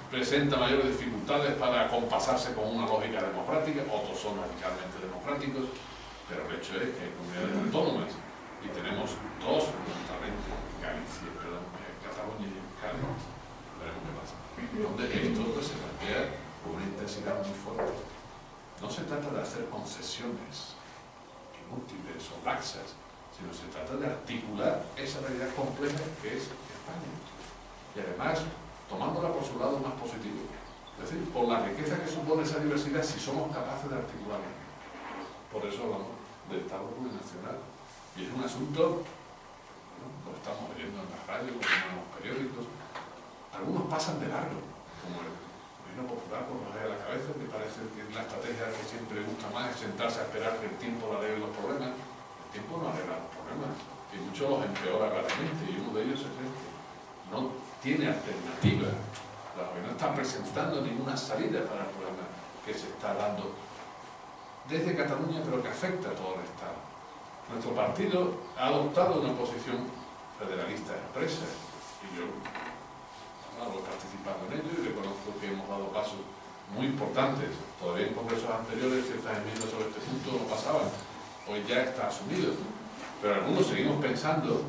presenta mayores dificultades para compasarse con una lógica democrática, otros son radicalmente democráticos, pero el hecho es que hay comunidades autónomas y tenemos dos fundamentalmente, Cataluña y Euskadi, veremos qué pasa, donde esto se plantea con una intensidad muy fuerte. No se trata de hacer concesiones inútiles o laxas, sino se trata de articular esa realidad compleja que es España. Y además, tomándola por su lado más positivo. Es decir, por la riqueza que supone esa diversidad, si somos capaces de articularla. Por eso hablamos del Estado plurinacional. Y es un asunto, lo estamos leyendo en la radio, como en los periódicos. Algunos pasan de largo, como el Gobierno Popular con los dedos a la cabeza, que parece que la estrategia que siempre gusta más es sentarse a esperar que el tiempo arregle los problemas. El tiempo no arregla los problemas, y muchos los empeora claramente, y uno de ellos es este. No tiene alternativa. La gobierno no está presentando ninguna salida para el problema que se está dando desde Cataluña, pero que afecta a todo el Estado. Nuestro partido ha adoptado una posición federalista expresa, y yo he participado en ello y reconozco que hemos dado pasos muy importantes. Todavía en congresos anteriores ciertas enmiendas sobre este punto no pasaban, hoy ya está asumido, pero algunos seguimos pensando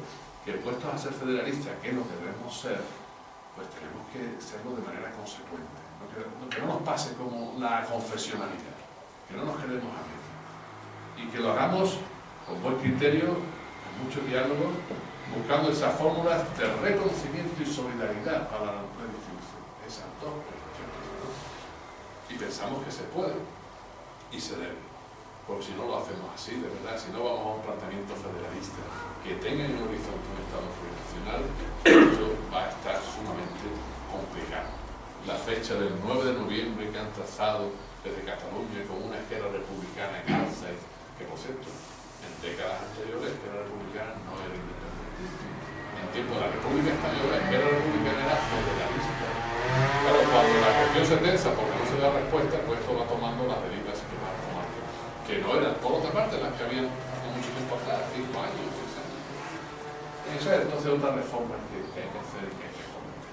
que puestos a ser federalistas, que es lo que debemos ser, pues tenemos que serlo de manera consecuente. Que no nos pase como la confesionalidad, que no nos quedemos a medio. Y que lo hagamos con buen criterio, con mucho diálogo, buscando esas fórmulas de reconocimiento y solidaridad para la redistribución. Esas dos cuestiones, ¿no? Y pensamos que se puede y se debe. Porque si no lo hacemos así, de verdad, si no vamos a un planteamiento federalista que tenga en el horizonte un Estado plurinacional, esto va a estar sumamente complicado. La fecha del 9 de noviembre que han trazado desde Cataluña con una esquerra republicana en alza, que por cierto, en décadas anteriores la esquerra republicana no era independentista. En tiempo de la República Española la esquerra republicana era federalista. Pero cuando la cuestión se tensa porque no se da respuesta, pues esto va tomando las derivas que va tomando, que no eran, por otra parte, las que habían hace mucho tiempo atrás, 5 años, 6 años. Esa es entonces otra reforma que hay que hacer y que hay que cometer.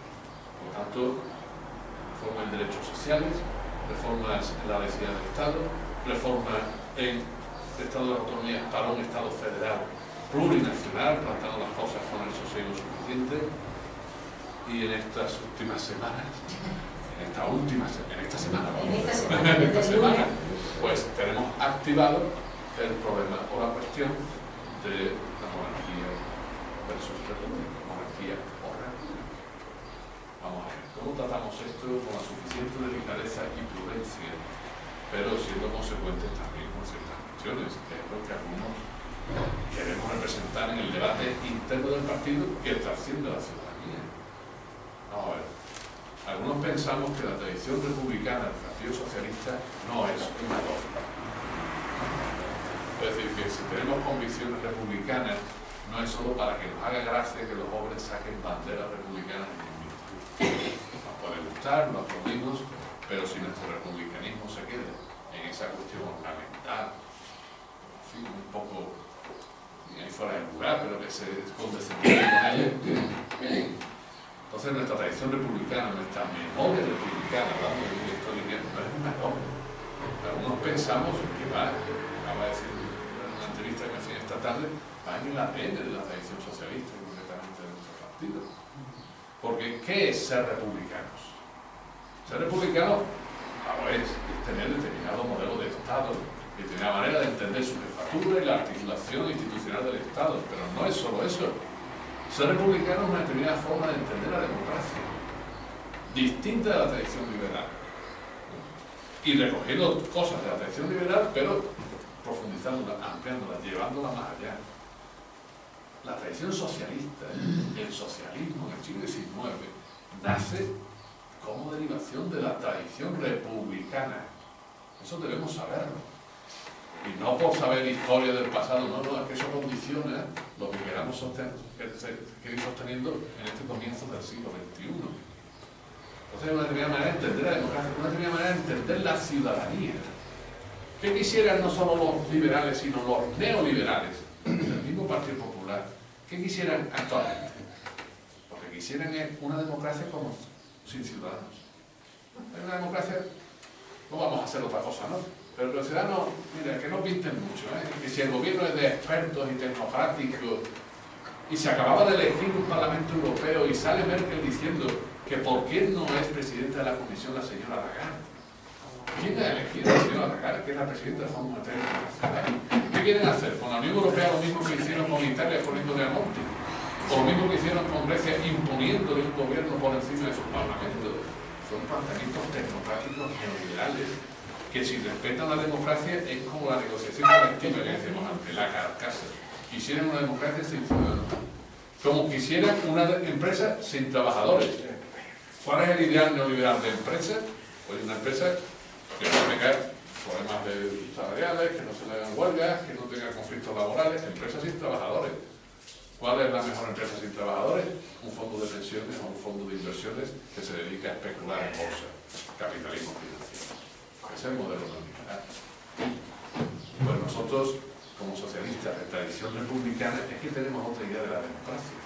Por lo tanto, reforma en derechos sociales, reformas en la necesidad del Estado, reforma en el Estado de la Autonomía para un Estado federal plurinacional, plantando las cosas con el sosiego suficiente. Y en estas últimas semanas, pues tenemos activado el problema o la cuestión de la monarquía versus república, monarquía o república. Vamos a ver, ¿cómo tratamos esto con la suficiente delicadeza y prudencia, pero siendo consecuentes también con ciertas cuestiones, que es lo que algunos queremos representar en el debate interno del partido que trasciende a la ciudadanía? Vamos a ver, algunos pensamos que la tradición republicana del Partido Socialista no es una dogma. Es decir, que si tenemos convicciones republicanas, no es solo para que nos haga gracia que los jóvenes saquen banderas republicanas en el ministerio. Nos puede gustar, lo aplaudimos, pero si nuestro republicanismo se queda en esa cuestión ornamental, en fin, un poco ahí fuera de lugar, pero que se condescendiente con ella. Entonces nuestra tradición republicana, nuestra memoria republicana, hablando de una historia, no es una dogma. Algunos pensamos que va, acaba de decir en una entrevista que me hacía esta tarde, va en el ADN de la tradición socialista, concretamente de nuestro partido. Porque, ¿qué es ser republicanos? Ser republicano, es tener determinado modelo de Estado, determinada manera de entender su jefatura y la articulación institucional del Estado, pero no es solo eso. Ser republicano es una determinada forma de entender la democracia, distinta de la tradición liberal, y recogiendo cosas de la tradición liberal, pero profundizándola, ampliándola, llevándola más allá. La tradición socialista, el socialismo en el siglo XIX, nace como derivación de la tradición republicana. Eso debemos saberlo. Y no por saber historia del pasado, no, es que eso condiciona lo que queramos seguir sosteniendo en este comienzo del siglo XXI. Entonces, una determinada manera de entender la democracia, una determinada manera de entender la ciudadanía. ¿Qué quisieran no solo los liberales, sino los neoliberales del mismo Partido Popular? ¿Qué quisieran actualmente? Lo que quisieran es una democracia como sin ciudadanos. En una democracia no vamos a hacer otra cosa, ¿no? Pero los ciudadanos, mira, que no pinten mucho, que si el gobierno es de expertos y tecnocráticos, y se acababa de elegir un Parlamento Europeo y sale Merkel diciendo que por qué no es presidenta de la Comisión la señora Lagarde. ¿Quién ha elegido a la señora Lagarde, que es la presidenta del Fondo Monetario Internacional? ¿Qué quieren hacer? ¿Con la Unión Europea lo mismo que hicieron con Italia poniéndole a Monti? ¿O lo mismo que hicieron con Grecia imponiéndole un gobierno por encima de sus parlamentos? Son planteamientos tecnocráticos neoliberales que si respetan la democracia es como la negociación colectiva que decimos antes, la carcasa. Quisieran una democracia sin ciudadanos, como quisieran una empresa sin trabajadores. ¿Cuál es el ideal neoliberal de empresa? Pues una empresa que no tenga problemas salariales, que no se le hagan huelgas, que no tenga conflictos laborales, empresas sin trabajadores. ¿Cuál es la mejor empresa sin trabajadores? Un fondo de pensiones o un fondo de inversiones que se dedica a especular en bolsa, capitalismo financiero. Ese es el modelo neoliberal. Pues nosotros, como socialistas de tradición republicana, es que tenemos otra idea de la democracia.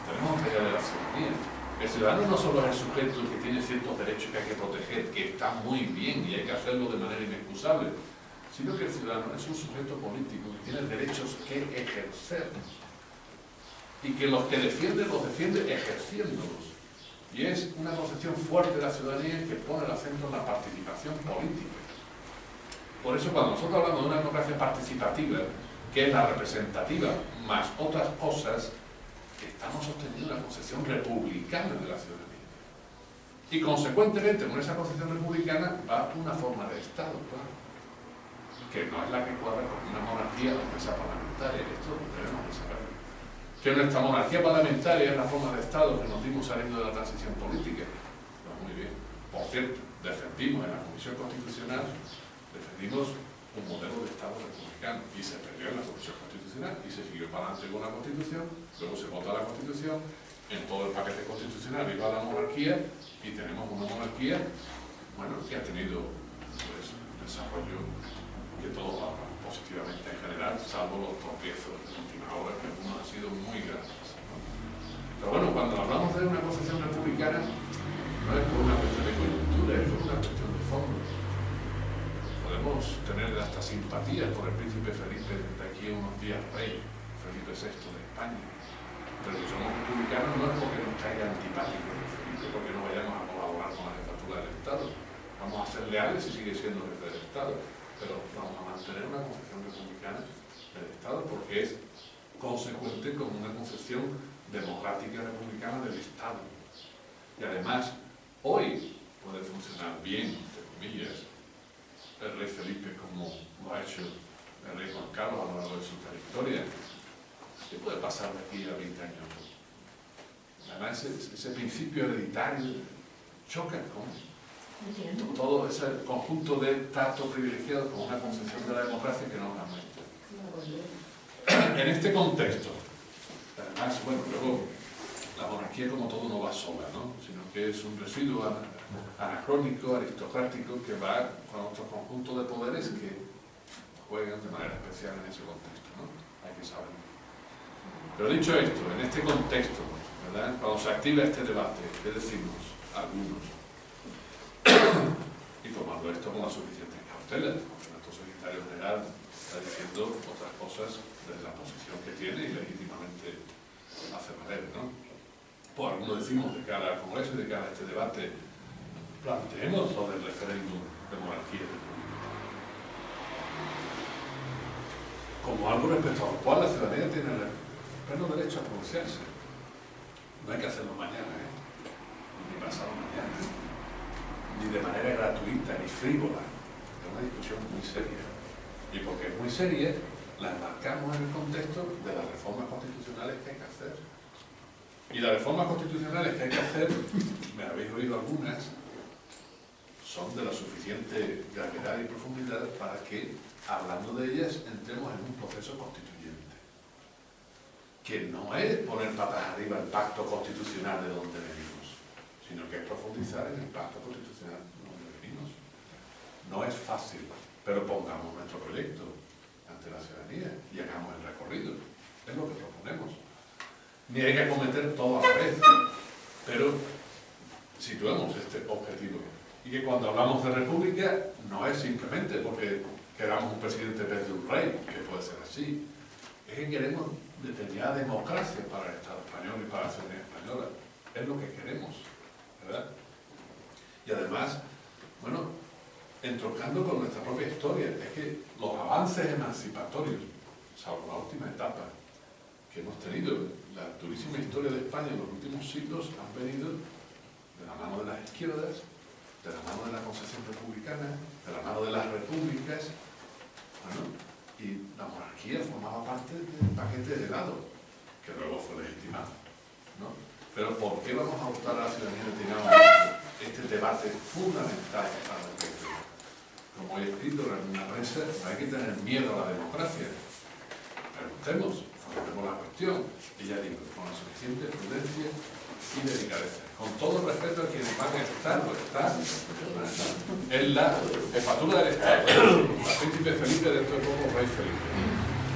Tenemos otra idea de la ciudadanía. El ciudadano no solo es el sujeto que tiene ciertos derechos que hay que proteger, que está muy bien y hay que hacerlo de manera inexcusable, sino que el ciudadano es un sujeto político que tiene derechos que ejercer. Y que los que defiende, los defiende ejerciéndolos. Y es una concepción fuerte de la ciudadanía que pone el acento en la participación política. Por eso cuando nosotros hablamos de una democracia participativa, que es la representativa más otras cosas, estamos sosteniendo una concepción republicana de la ciudadanía. Y consecuentemente, con esa concepción republicana va una forma de Estado, claro, que no es la que cuadra con una monarquía o mesa parlamentaria. Esto debemos de saberlo. Que nuestra monarquía parlamentaria es la forma de Estado que nos dimos saliendo de la transición política. Pues muy bien. Por cierto, defendimos en la Comisión Constitucional, defendimos un modelo de Estado republicano y se perdió en la Comisión Constitucional y se siguió para adelante con la Constitución, luego se vota la Constitución, en todo el paquete constitucional iba la monarquía y tenemos una monarquía, bueno, que ha tenido pues, un desarrollo que todos hablan positivamente en general, salvo los tropiezos de última hora, que algunos han sido muy grandes, ¿no? Pero bueno, cuando hablamos de una concepción republicana, no es por una cuestión de coyuntura, es por una cuestión de fondo. Podemos tener hasta simpatía por el príncipe Felipe de aquí a unos días rey, Felipe VI de España. Pero si somos republicanos no es porque nos caiga antipático de Felipe, porque no vayamos a colaborar con la jefatura del Estado. Vamos a ser leales y sigue siendo jefe del Estado, pero vamos a mantener una concepción republicana del Estado porque es consecuente con una concepción democrática republicana del Estado. Y además, hoy puede funcionar bien, entre comillas, el rey Felipe como lo ha hecho el rey Juan Carlos a lo largo de su trayectoria. ¿Qué puede pasar de aquí a 20 años? Además, ese principio hereditario choca con todo ese conjunto de trato privilegiado con una concepción de la democracia que no la muestra. En este contexto, además, bueno, luego la monarquía como todo no va sola, ¿no? Sino que es un residuo anacrónico, aristocrático, que va con otro conjunto de poderes que juegan de manera especial en ese contexto, ¿no? Hay que saberlo. Pero dicho esto, en este contexto, ¿verdad? Cuando se activa este debate, ¿qué decimos? Algunos. Y tomando esto con la suficiente cautela, porque nuestro secretario general está diciendo otras cosas desde la posición que tiene y legítimamente hace valer, ¿no? Pues algunos decimos de cara al Congreso y de cara a este debate, planteemos lo del referéndum de monarquía como algo respecto al cual la ciudadanía tiene el pleno derecho a pronunciarse. No hay que hacerlo mañana, ni pasado mañana, ni de manera gratuita, ni frívola. Es una discusión muy seria. Y porque es muy seria, la enmarcamos en el contexto de las reformas constitucionales que hay que hacer. Y las reformas constitucionales que hay que hacer, me habéis oído algunas, son de la suficiente gravedad y profundidad para que, hablando de ellas, entremos en un proceso constituyente. Que no es poner patas arriba el pacto constitucional de donde venimos, sino que es profundizar en el pacto constitucional de donde venimos. No es fácil, pero pongamos nuestro proyecto ante la ciudadanía y hagamos el recorrido. Es lo que proponemos. Ni hay que acometer todo a la vez, pero situemos este objetivo. Y que cuando hablamos de república no es simplemente porque queramos un presidente en vez de un rey, que puede ser así, es que queremos determinada democracia para el Estado español y para la ciudadanía española. Es lo que queremos, ¿verdad? Y además, bueno, entroncando con nuestra propia historia, es que los avances emancipatorios, salvo la última etapa que hemos tenido, la durísima historia de España en los últimos siglos, han venido de la mano de las izquierdas, de la mano de la concepción republicana, de la mano de las repúblicas, bueno, y la monarquía formaba parte del paquete de helado, que luego fue legitimado, ¿no? Pero ¿por qué vamos a optar a la ciudadanía de tener este debate fundamental para el país? Como he escrito en una prensa, no hay que tener miedo a la democracia. Preguntemos, formulemos la cuestión, y ya digo, con la suficiente prudencia y delicadeza. Con todo respeto a quienes van a estar o están en la jefatura del Estado, el príncipe Felipe, dentro de poco rey Felipe.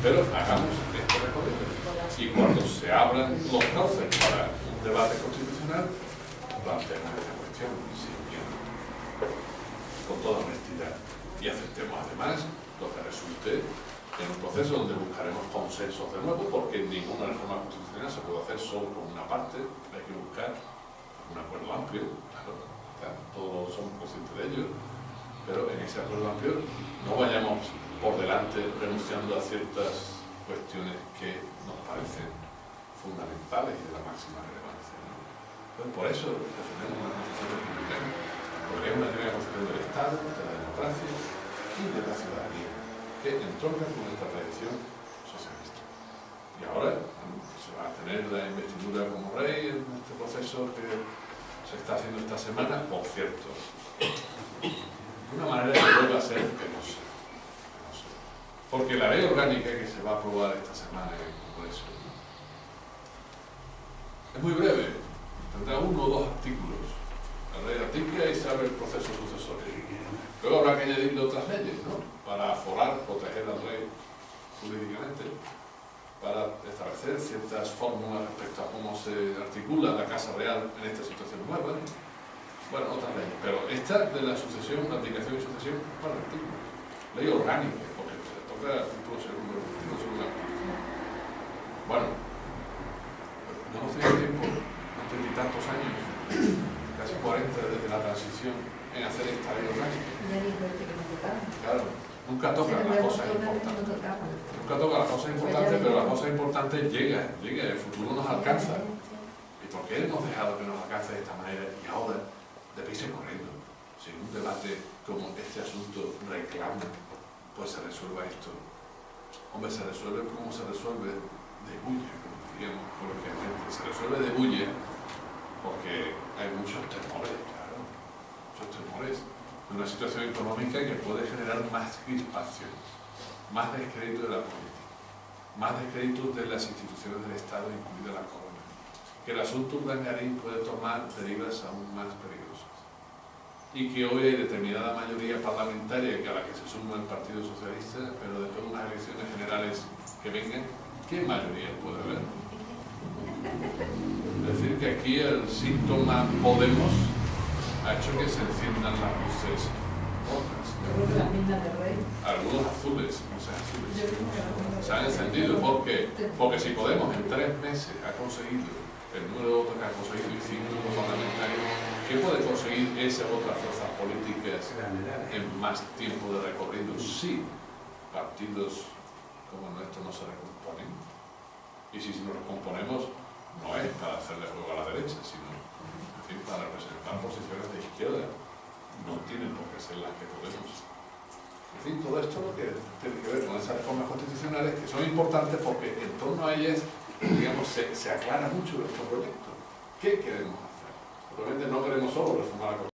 Pero hagamos este recorrido. Y cuando se abran los cauces para un debate constitucional, planteemos esta cuestión sin miedo, con toda honestidad. Y aceptemos además lo que resulte en un proceso donde buscaremos consensos de nuevo, porque ninguna reforma constitucional se puede hacer solo con una parte, hay que buscar un acuerdo amplio, claro, todos somos conscientes de ello, pero en ese acuerdo amplio no vayamos por delante renunciando a ciertas cuestiones que nos parecen fundamentales y de la máxima relevancia, ¿no? Entonces, por eso defendemos una constitución republicana, porque es una primera concepción del Estado, de la democracia y de la ciudadanía, que entronca con nuestra tradición socialista. Y ahora se va a tener la investidura como rey en este proceso que se está haciendo esta semana, por cierto, de una manera que vuelva a ser penosa. Porque la ley orgánica que se va a aprobar esta semana en el Congreso es muy breve, tendrá 1 o 2 artículos. La ley artículo y se abre el proceso sucesorio. Luego habrá que añadirle otras leyes, ¿no? Para aforar, proteger al rey jurídicamente, para establecer ciertas fórmulas respecto a cómo se articula la Casa Real en esta situación nueva. Bueno, otras leyes, pero esta de la sucesión, la abdicación y sucesión, bueno, artículo. Ley orgánica, porque se toca el título segundo, Bueno, no hemos tenido tiempo, 30 y tantos años, casi 40 desde la transición, en hacer esta ley orgánica. Claro, nunca tocan las cosas importantes. Nunca tocan las cosas importantes, pero las cosas importantes llegan, el futuro nos alcanza. ¿Y por qué hemos dejado que nos alcance de esta manera y ahora, deprisa y corriendo, sin un debate como este asunto reclama, pues se resuelva esto? Hombre, se resuelve como se resuelve de bulla, como diríamos coloquialmente. Se resuelve de bulla porque hay muchos temores, claro, muchos temores de una situación económica que puede generar más crispación, más descrédito de la política, más descrédito de las instituciones del Estado, incluida la corona. Que el asunto Urdangarín puede tomar derivas aún más peligrosas. Y que hoy hay determinada mayoría parlamentaria a la que se suma el Partido Socialista, pero después de unas elecciones generales que vengan, ¿qué mayoría puede haber? Es decir, que aquí el síntoma Podemos ha hecho que se enciendan las luces rojas. Algunos azules, no sé, azules. Se han encendido. ¿Por qué? Porque si Podemos en 3 meses ha conseguido el número de votos que ha conseguido y 5 grupos parlamentarios, ¿qué puede conseguir esas otras fuerzas políticas en más tiempo de recorrido? Sí, partidos como el nuestro no se recomponen. Y si nos recomponemos, no es para hacerle juego a la derecha, sino en fin, para representar posiciones de izquierda. No tienen por qué ser las que Podemos. En fin, todo esto lo que tiene que ver con esas reformas constitucionales que son importantes porque en torno a ellas, digamos, se aclara mucho nuestro proyecto. ¿Qué queremos hacer? Probablemente no queremos solo reformar la Constitución.